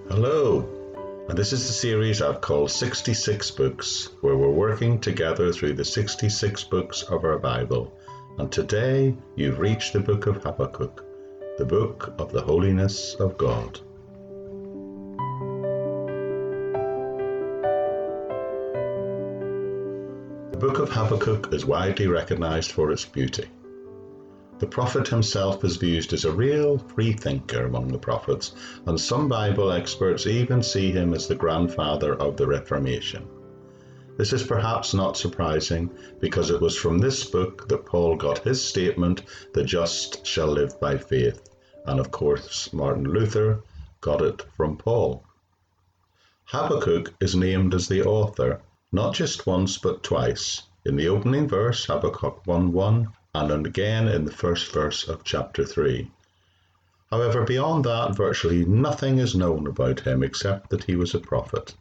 Hello, and this is the series I've called 66 Books, where we're working together through the 66 books of our Bible. And today you've reached the book of Habakkuk, the book of the Holiness of God. The book of Habakkuk is widely recognized for its beauty. The prophet himself is viewed as a real freethinker among the prophets, and some Bible experts even see him as the grandfather of the Reformation. This is perhaps not surprising, because it was from this book that Paul got his statement, "The just shall live by faith," and of course Martin Luther got it from Paul. Habakkuk is named as the author, not just once but twice, in the opening verse, Habakkuk 1:1, and again in the first verse of chapter 3. However, beyond that, virtually nothing is known about him except that he was a prophet.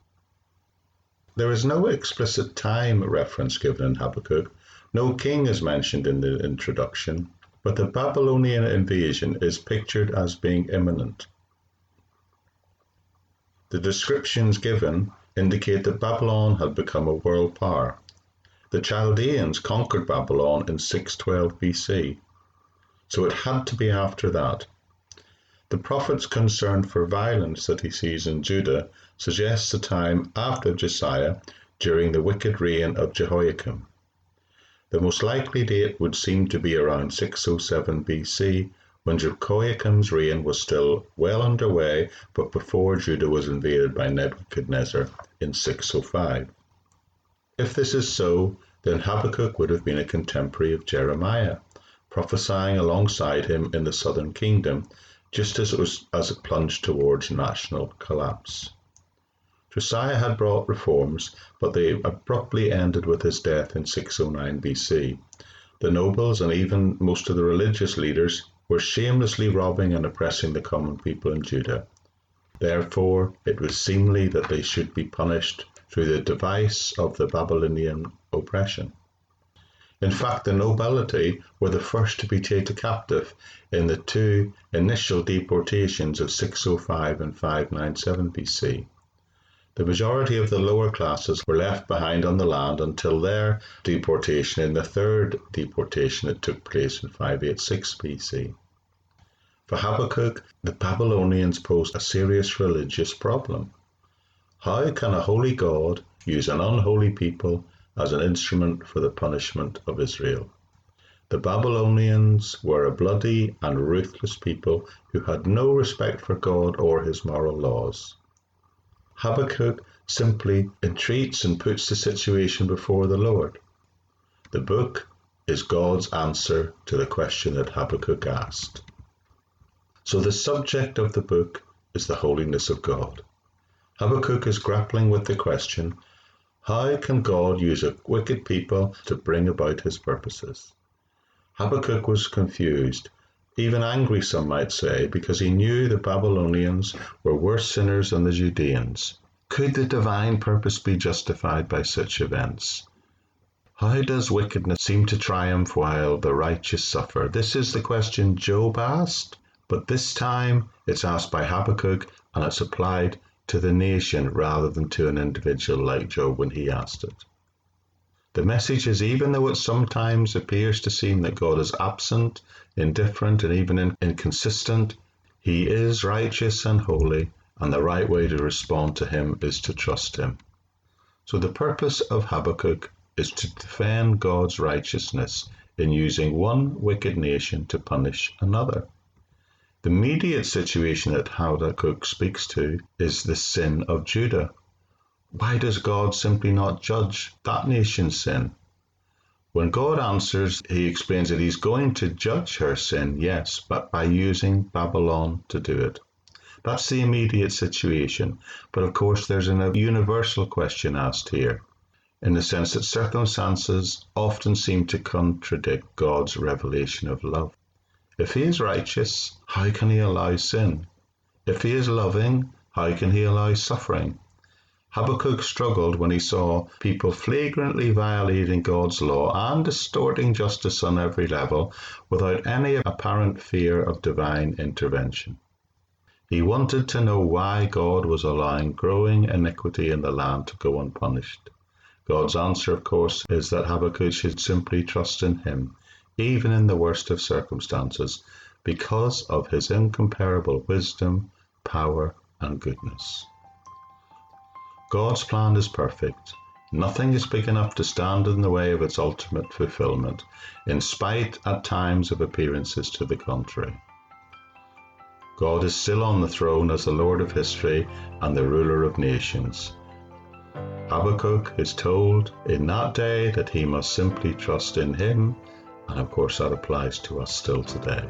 There is no explicit time reference given in Habakkuk, no king is mentioned in the introduction, but the Babylonian invasion is pictured as being imminent. The descriptions given indicate that Babylon had become a world power. The Chaldeans conquered Babylon in 612 BC, so it had to be after that. The prophet's concern for violence that he sees in Judah suggests a time after Josiah, during the wicked reign of Jehoiakim. The most likely date would seem to be around 607 BC, when Jehoiakim's reign was still well underway, but before Judah was invaded by Nebuchadnezzar in 605. If this is so, then Habakkuk would have been a contemporary of Jeremiah, prophesying alongside him in the southern kingdom, just as it plunged towards national collapse. Josiah had brought reforms, but they abruptly ended with his death in 609 BC. The nobles and even most of the religious leaders were shamelessly robbing and oppressing the common people in Judah. Therefore, it was seemly that they should be punished through the device of the Babylonian oppression. In fact, the nobility were the first to be taken captive in the two initial deportations of 605 and 597 BC. The majority of the lower classes were left behind on the land until their deportation in the third deportation that took place in 586 BC. For Habakkuk, the Babylonians posed a serious religious problem. How can a holy God use an unholy people as an instrument for the punishment of Israel? The Babylonians were a bloody and ruthless people who had no respect for God or his moral laws. Habakkuk simply entreats and puts the situation before the Lord. The book is God's answer to the question that Habakkuk asked. So the subject of the book is the holiness of God. Habakkuk is grappling with the question, how can God use a wicked people to bring about his purposes? Habakkuk was confused, even angry some might say, because he knew the Babylonians were worse sinners than the Judeans. Could the divine purpose be justified by such events? How does wickedness seem to triumph while the righteous suffer? This is the question Job asked, but this time it's asked by Habakkuk, and it's applied to the nation rather than to an individual like Job when he asked it. The message is, even though it sometimes appears to seem that God is absent, indifferent, and even inconsistent, he is righteous and holy, and the right way to respond to him is to trust him. So the purpose of Habakkuk is to defend God's righteousness in using one wicked nation to punish another. The immediate situation that Habakkuk speaks to is the sin of Judah. Why does God simply not judge that nation's sin? When God answers, he explains that he's going to judge her sin, yes, but by using Babylon to do it. That's the immediate situation, but of course there's a universal question asked here, in the sense that circumstances often seem to contradict God's revelation of love. If he is righteous, how can he allow sin? If he is loving, how can he allow suffering? Habakkuk struggled when he saw people flagrantly violating God's law and distorting justice on every level without any apparent fear of divine intervention. He wanted to know why God was allowing growing iniquity in the land to go unpunished. God's answer, of course, is that Habakkuk should simply trust in him, even in the worst of circumstances, because of his incomparable wisdom, power, and goodness. God's plan is perfect. Nothing is big enough to stand in the way of its ultimate fulfillment, in spite at times of appearances to the contrary. God is still on the throne as the Lord of history and the ruler of nations. Habakkuk is told in that day that he must simply trust in him, and of course that applies to us still today.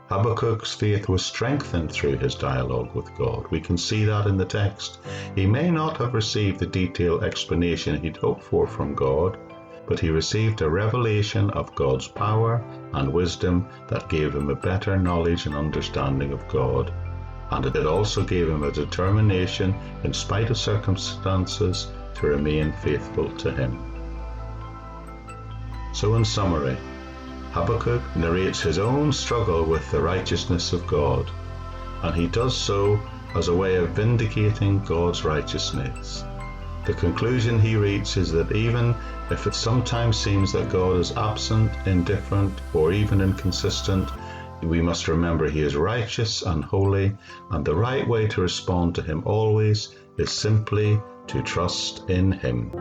Habakkuk's faith was strengthened through his dialogue with God. We can see that in the text. He may not have received the detailed explanation he'd hoped for from God, but he received a revelation of God's power and wisdom that gave him a better knowledge and understanding of God, and it also gave him a determination, in spite of circumstances, to remain faithful to him. So in summary, Habakkuk narrates his own struggle with the righteousness of God, and he does so as a way of vindicating God's righteousness. The conclusion he reaches is that even if it sometimes seems that God is absent, indifferent, or even inconsistent, we must remember he is righteous and holy, and the right way to respond to him always is simply to trust in him.